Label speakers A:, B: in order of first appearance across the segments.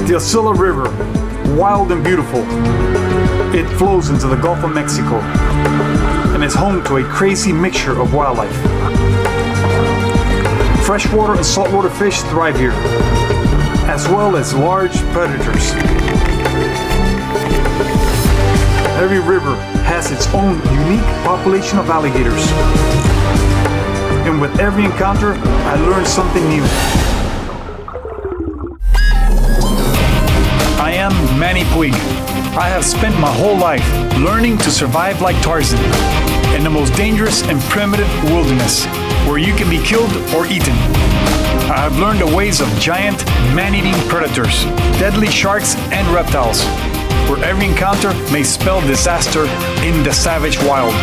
A: The Aucilla River, wild and beautiful. It flows into the Gulf of Mexico and is home to a crazy mixture of wildlife. Freshwater and saltwater fish thrive here, as well as large predators. Every river has its own unique population of alligators. And with every encounter, I learned something new. I am Manny Puig. I have spent my whole life learning to survive like Tarzan in the most dangerous and primitive wilderness, where you can be killed or eaten. I have learned the ways of giant, man-eating predators, deadly sharks, and reptiles, where every encounter may spell disaster in the savage wild.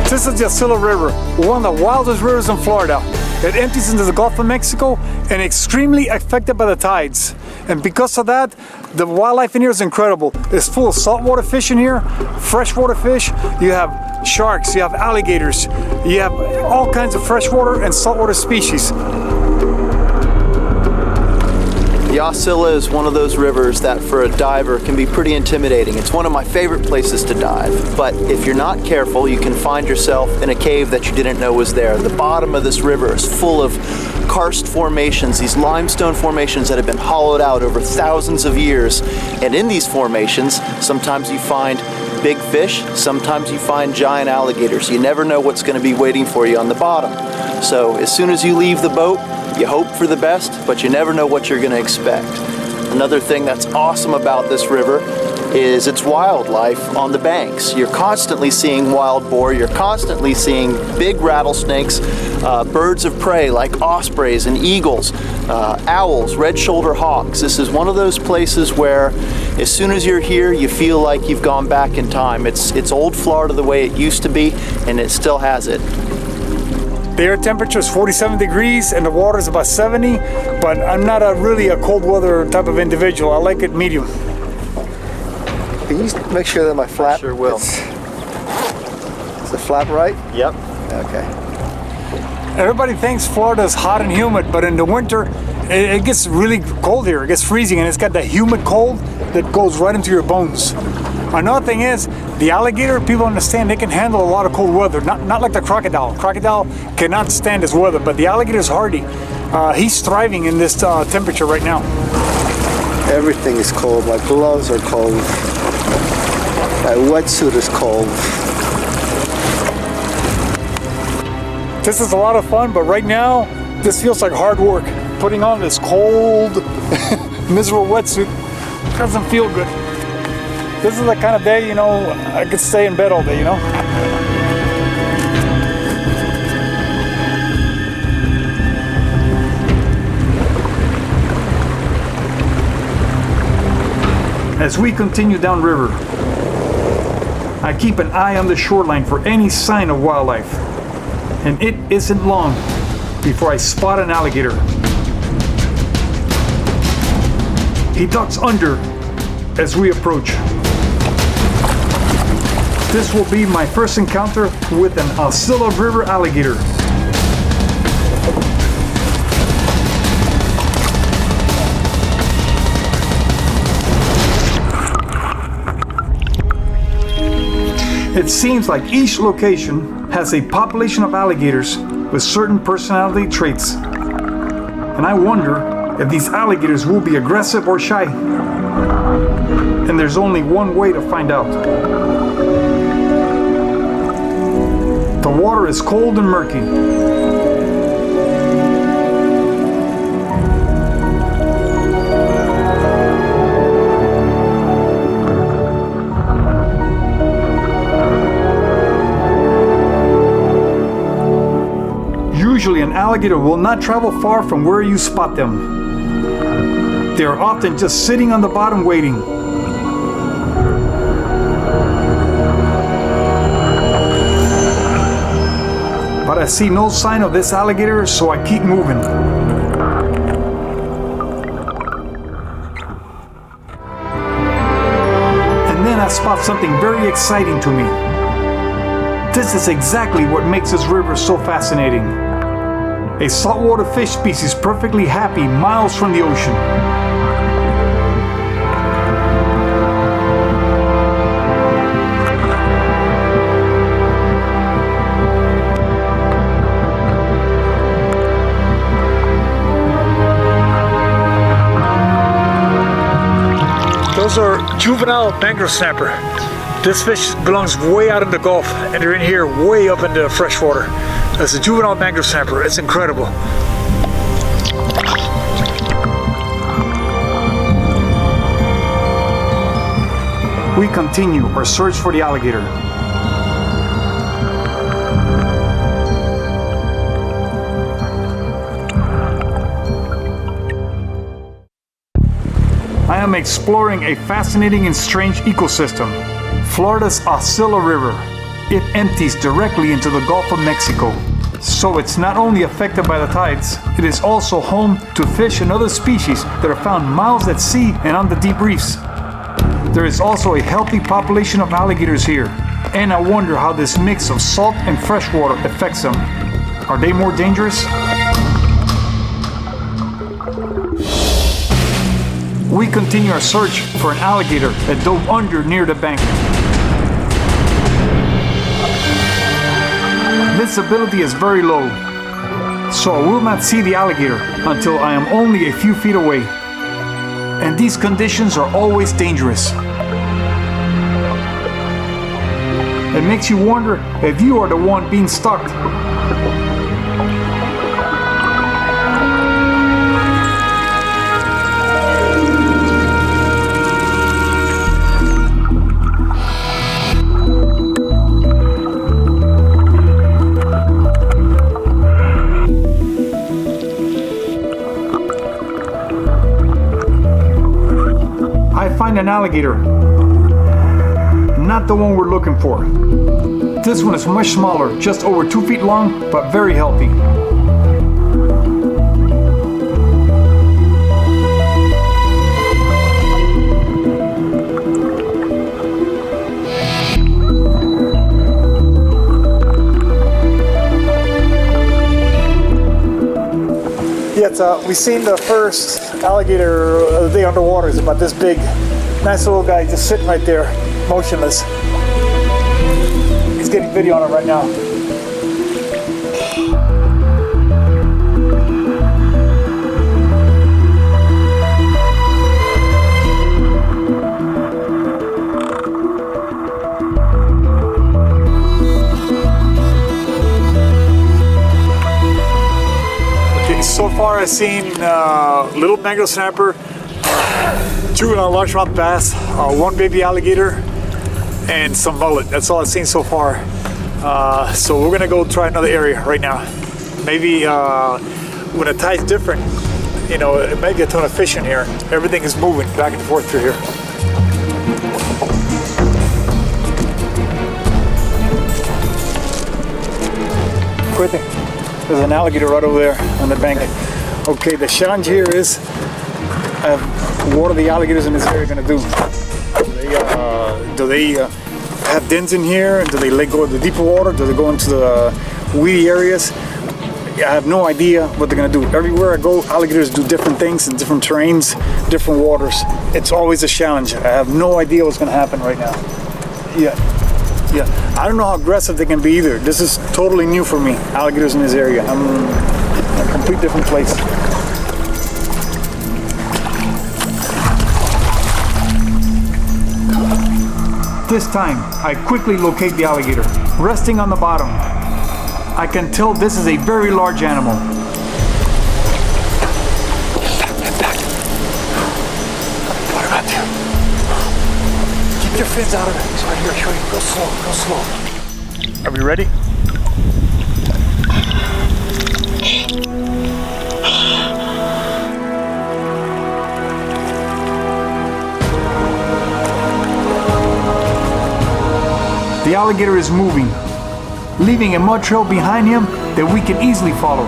A: This is the Aucilla River, one of the wildest rivers in Florida. It empties into the Gulf of Mexico and extremely affected by the tides. And because of that, the wildlife in here is incredible. It's full of saltwater fish in here, freshwater fish. You have sharks, you have alligators, you have all kinds of freshwater and saltwater species.
B: The Aucilla is one of those rivers that for a diver can be pretty intimidating. It's one of my favorite places to dive, but if you're not careful, you can find yourself in a cave that you didn't know was there. The bottom of this river is full of karst formations, these limestone formations that have been hollowed out over thousands of years. And in these formations, sometimes you find big fish, sometimes you find giant alligators. You never know what's going to be waiting for you on the bottom. So as soon as you leave the boat, you hope for the best, but you never know what you're going to expect. Another thing that's awesome about this river is its wildlife on the banks. You're constantly seeing wild boar, you're constantly seeing big rattlesnakes, birds of prey like ospreys and eagles, owls, red-shouldered hawks. This is one of those places where as soon as you're here, you feel like you've gone back in time. It's old Florida the way it used to be, and it still has it.
A: The air temperature is 47 degrees and the water is about 70, but I'm not really a cold weather type of individual. I like it medium.
C: Can you make sure that my flap?
B: I sure will.
C: Is the flap right?
B: Yep.
C: Okay.
A: Everybody thinks Florida is hot and humid, but in the winter, it gets really cold here. It gets freezing, and it's got that humid cold that goes right into your bones. Another thing is, the alligator, people understand, they can handle a lot of cold weather. Not like the crocodile. Crocodile cannot stand this weather, but the alligator is hardy. He's thriving in this temperature right now.
C: Everything is cold. My gloves are cold. My wetsuit is cold.
A: This is a lot of fun, but right now, this feels like hard work. Putting on this cold, miserable wetsuit doesn't feel good. This is the kind of day, you know, I could stay in bed all day, you know? As we continue downriver, I keep an eye on the shoreline for any sign of wildlife. And it isn't long before I spot an alligator. He ducks under as we approach. This will be my first encounter with an Aucilla River alligator. It seems like each location has a population of alligators with certain personality traits. And I wonder if these alligators will be aggressive or shy. And there's only one way to find out. The water is cold and murky. an alligator will not travel far from where you spot them. They are often just sitting on the bottom waiting. But I see no sign of this alligator, so I keep moving. And then I spot something very exciting to me. This is exactly what makes this river so fascinating. A saltwater fish species perfectly happy miles from the ocean. Those are juvenile mangrove snapper. This fish belongs way out in the Gulf, and they're in here way up in the freshwater. That's a juvenile mangrove snapper. It's incredible. We continue our search for the alligator. I am exploring a fascinating and strange ecosystem, Florida's Aucilla River. It empties directly into the Gulf of Mexico. So it's not only affected by the tides, it is also home to fish and other species that are found miles at sea and on the deep reefs. There is also a healthy population of alligators here, and I wonder how this mix of salt and freshwater affects them. Are they more dangerous? We continue our search for an alligator that dove under near the bank. Visibility is very low, so I will not see the alligator until I am only a few feet away. And these conditions are always dangerous. It makes you wonder if you are the one being stalked. Find an alligator. Not the one we're looking for. This one is much smaller, just over 2 feet long, but very healthy. Yeah, we've seen the first alligator of the day underwater. It's about this big. Nice little guy just sitting right there, motionless. He's getting video on it right now. Okay, so far I've seen little mangrove snapper, juvenile largemouth bass, one baby alligator, and some mullet. That's all I've seen so far. So we're gonna go try another area right now. Maybe when the tide's different, you know, it might be a ton of fish in here. Everything is moving back and forth through here. Quick thing. There's an alligator right over there on the bank. Okay, the challenge here is what are the alligators in this area going to do? Do they have dens in here? Do they go to the deeper water? Do they go into the weedy areas? I have no idea what they're going to do. Everywhere I go, alligators do different things in different terrains, different waters. It's always a challenge. I have no idea what's going to happen right now. Yeah. I don't know how aggressive they can be either. This is totally new for me, alligators in this area. I'm in a complete different place. This time, I quickly locate the alligator, resting on the bottom. I can tell this is a very large animal. What about you? Keep your fins out of it. It's right here. Go slow. Are we ready? The alligator is moving, leaving a mud trail behind him that we can easily follow.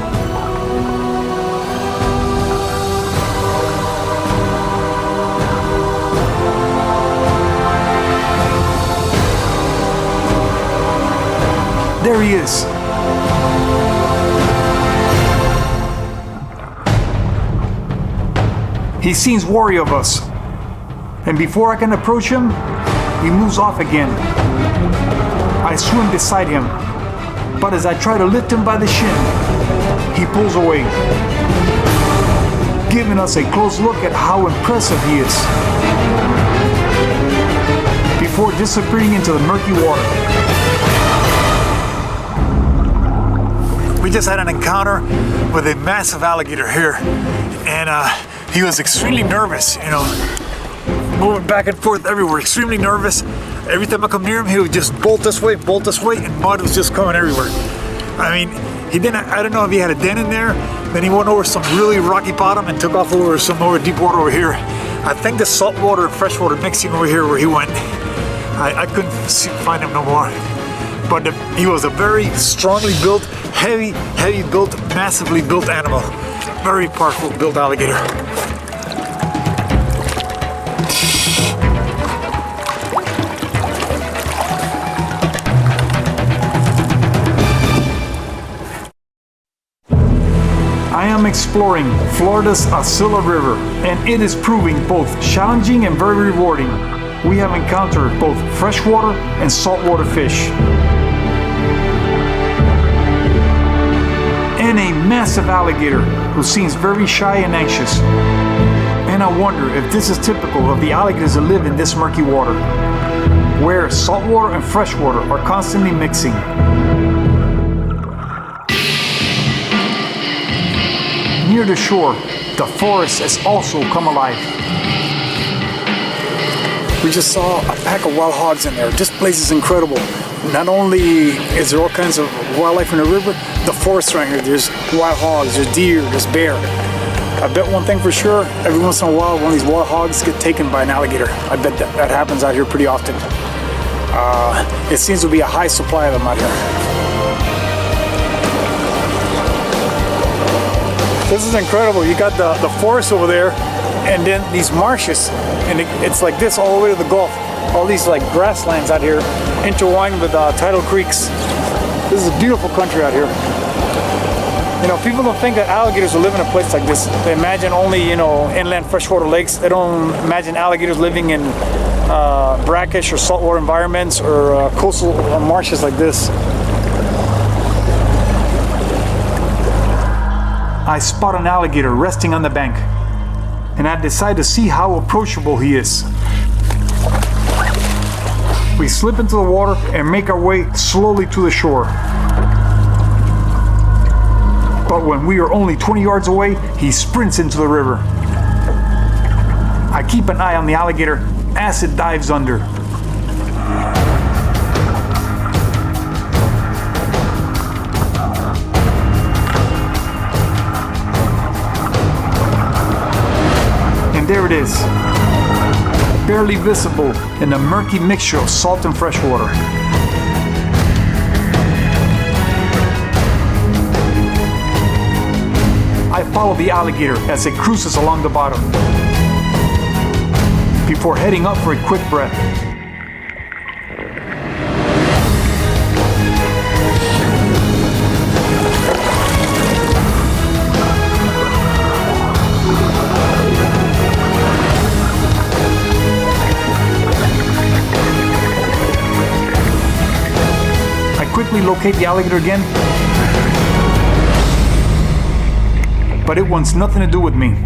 A: There he is. He seems wary of us. And before I can approach him, he moves off again. I swim beside him, but as I try to lift him by the shin, he pulls away, giving us a close look at how impressive he is, before disappearing into the murky water. We just had an encounter with a massive alligator here, and he was extremely nervous, you know, moving back and forth everywhere, extremely nervous. Every time I come near him, he would just bolt this way, and mud was just coming everywhere. I mean, I don't know if he had a den in there, then he went over some really rocky bottom and took off over deep water over here. I think the saltwater and freshwater mixing over here where he went. I couldn't find him no more. But he was a very strongly built, heavy built, massively built animal. Very powerful built alligator. I am exploring Florida's Aucilla River, and it is proving both challenging and very rewarding. We have encountered both freshwater and saltwater fish, and a massive alligator who seems very shy and anxious. And I wonder if this is typical of the alligators that live in this murky water, where saltwater and freshwater are constantly mixing. Near the shore, the forest has also come alive. We just saw a pack of wild hogs in there. This place is incredible. Not only is there all kinds of wildlife in the river, the forest around here, there's wild hogs, there's deer, there's bear. I bet one thing for sure, every once in a while, one of these wild hogs get taken by an alligator. I bet that happens out here pretty often. It seems to be a high supply of them out here. This is incredible. You got the forest over there, and then these marshes, and it's like this all the way to the Gulf. All these like grasslands out here, intertwined with tidal creeks. This is a beautiful country out here. You know, people don't think that alligators will live in a place like this. They imagine only, you know, inland freshwater lakes. They don't imagine alligators living in brackish or saltwater environments or coastal marshes like this. I spot an alligator resting on the bank, and I decide to see how approachable he is. We slip into the water and make our way slowly to the shore. But when we are only 20 yards away, he sprints into the river. I keep an eye on the alligator as it dives under. And there it is, barely visible in a murky mixture of salt and fresh water. I follow the alligator as it cruises along the bottom, before heading up for a quick breath. Quickly locate the alligator again, but it wants nothing to do with me.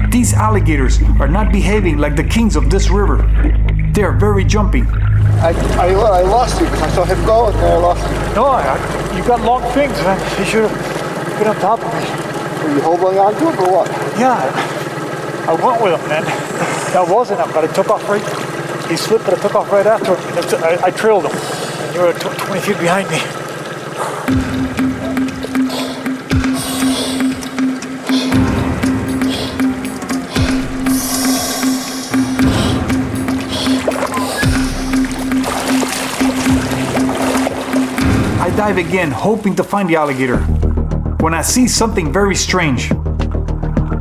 A: These alligators are not behaving like the kings of this river. They are very jumpy.
C: I lost you because I saw him go and then I lost you.
A: No, you got long fins, man. You should have been on top of me.
C: Were you holding on to him or what?
A: Yeah, I went with him, man. That wasn't him, but I took off right. He slipped, but I took off right after him. I trailed him. You were 20 feet behind me. dive again, hoping to find the alligator, when I see something very strange.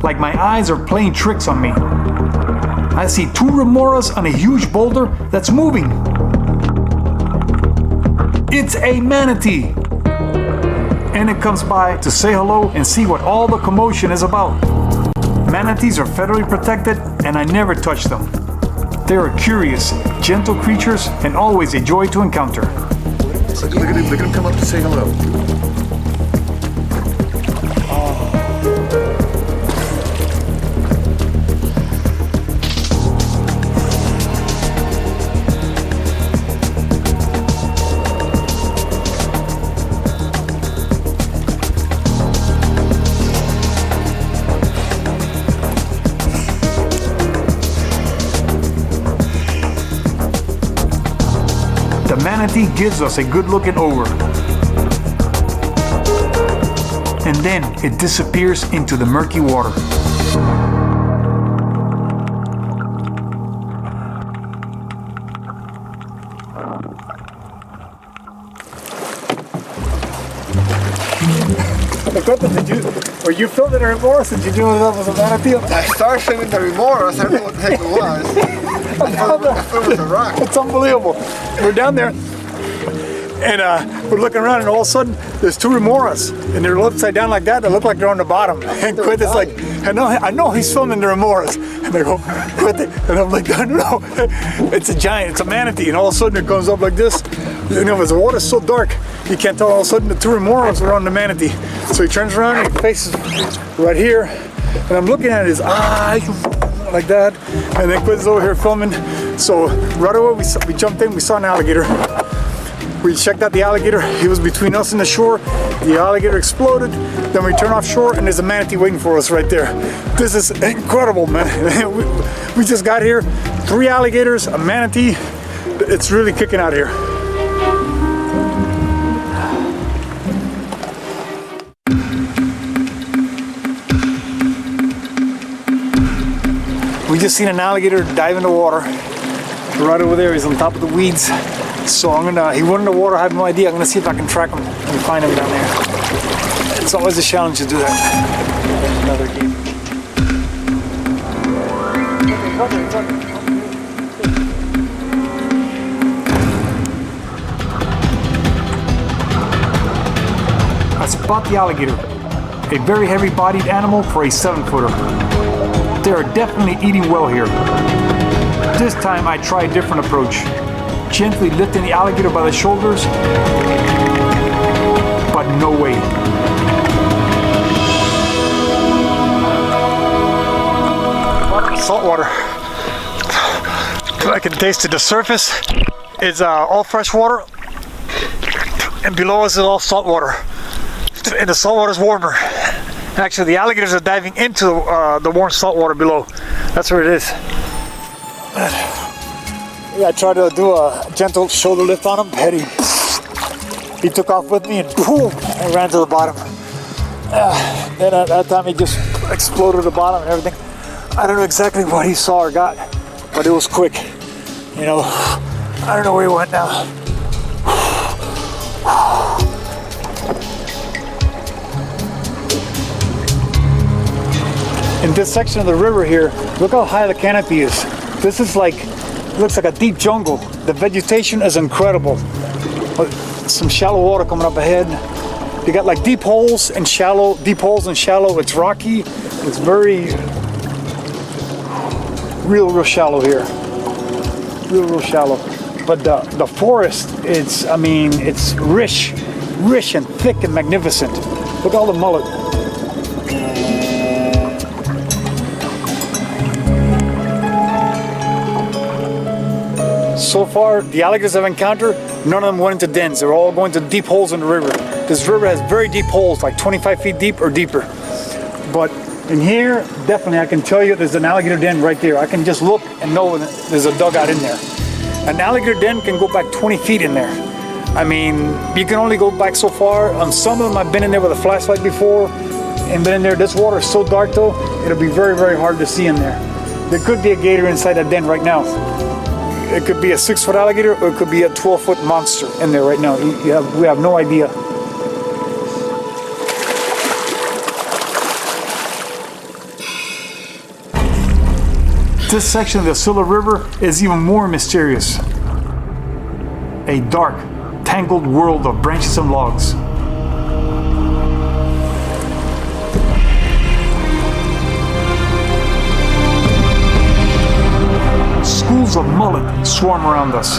A: Like my eyes are playing tricks on me. I see two remoras on a huge boulder that's moving. It's a manatee! And it comes by to say hello and see what all the commotion is about. Manatees are federally protected and I never touch them. They are curious, gentle creatures and always a joy to encounter.
D: Look at him come up to say hello.
A: The manatee gives us a good looking over. And then it disappears into the murky water. Were you filming the remorse? Did you know that was a manatee?
C: I started filming the remorse. I don't know what the heck it was. I thought it was a rock.
A: It's unbelievable. We're down there and we're looking around and all of a sudden there's two remoras and they're upside down like that. They look like they're on the bottom. And Quentin's like, I know he's filming the remoras. And they go, Quentin. And I'm like, no, it's a giant, it's a manatee. And all of a sudden it comes up like this. You know, the water's so dark, you can't tell. All of a sudden the two remoras are on the manatee. So he turns around and he faces right here. And I'm looking at his eyes like that. And then Quentin's over here filming. So right away we jumped in, we saw an alligator. We checked out the alligator. He was between us and the shore. The alligator exploded. Then we turned offshore and there's a manatee waiting for us right there. This is incredible, man. We just got here. 3 alligators, a manatee. It's really kicking out here. We just seen an alligator dive in the water. Right over there, he's on top of the weeds. So he went in the water, I have no idea. I'm gonna see if I can track him and find him down there. It's always a challenge to do that. Another game. I spot the alligator, a very heavy-bodied animal for a 7-footer. They are definitely eating well here. This time I try a different approach. Gently lifting the alligator by the shoulders, but no way. Salt water. I can taste it. The surface is all fresh water, and below us is all salt water. And the salt water is warmer. Actually, the alligators are diving into the warm salt water below. That's where it is. Yeah, I tried to do a gentle shoulder lift on him, and he took off with me and boom, I ran to the bottom. Then at that time he just exploded the bottom and everything. I don't know exactly what he saw or got, but it was quick. You know, I don't know where he went now. In this section of the river here, look how high the canopy is. This is like, looks like a deep jungle. The vegetation is incredible. Some shallow water coming up ahead. You got like deep holes and shallow. It's rocky. It's very real shallow here. Real shallow. But the forest, it's rich and thick and magnificent. Look at all the mullet. So far, the alligators I've encountered, none of them went into dens. They're all going to deep holes in the river. This river has very deep holes, like 25 feet deep or deeper. But in here, definitely I can tell you there's an alligator den right there. I can just look and know there's a dugout in there. An alligator den can go back 20 feet in there. I mean, you can only go back so far. On some of them, I've been in there with a flashlight before and been in there. This water is so dark though, it'll be very, very hard to see in there. There could be a gator inside that den right now. It could be a 6-foot alligator, or it could be a 12-foot monster in there right now. We have no idea. This section of the Aucilla River is even more mysterious. A dark, tangled world of branches and logs. Schools of mullet swarm around us.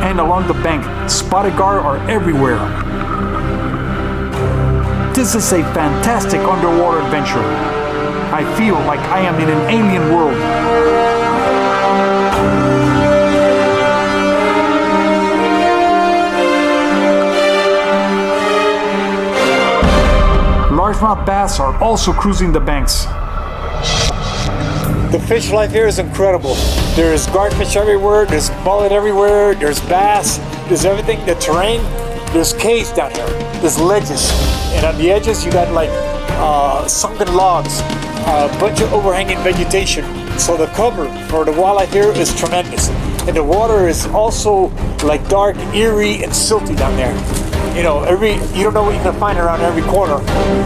A: And along the bank, spotted gar are everywhere. This is a fantastic underwater adventure. I feel like I am in an alien world. Largemouth bass are also cruising the banks. The fish life here is incredible. There's garfish everywhere, there's mullet everywhere, there's bass, there's everything. The terrain, there's caves down here, there's ledges. And on the edges you got like sunken logs, a bunch of overhanging vegetation. So the cover for the wildlife here is tremendous. And the water is also like dark, eerie, and silty down there. You know, you don't know what you're gonna find around every corner.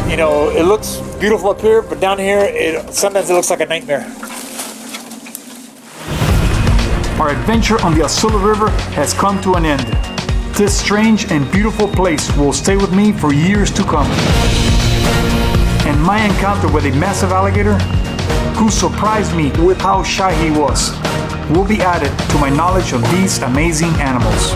A: You know, it looks beautiful up here, but down here, sometimes it looks like a nightmare. Our adventure on the Aucilla River has come to an end. This strange and beautiful place will stay with me for years to come. And my encounter with a massive alligator, who surprised me with how shy he was, will be added to my knowledge of these amazing animals.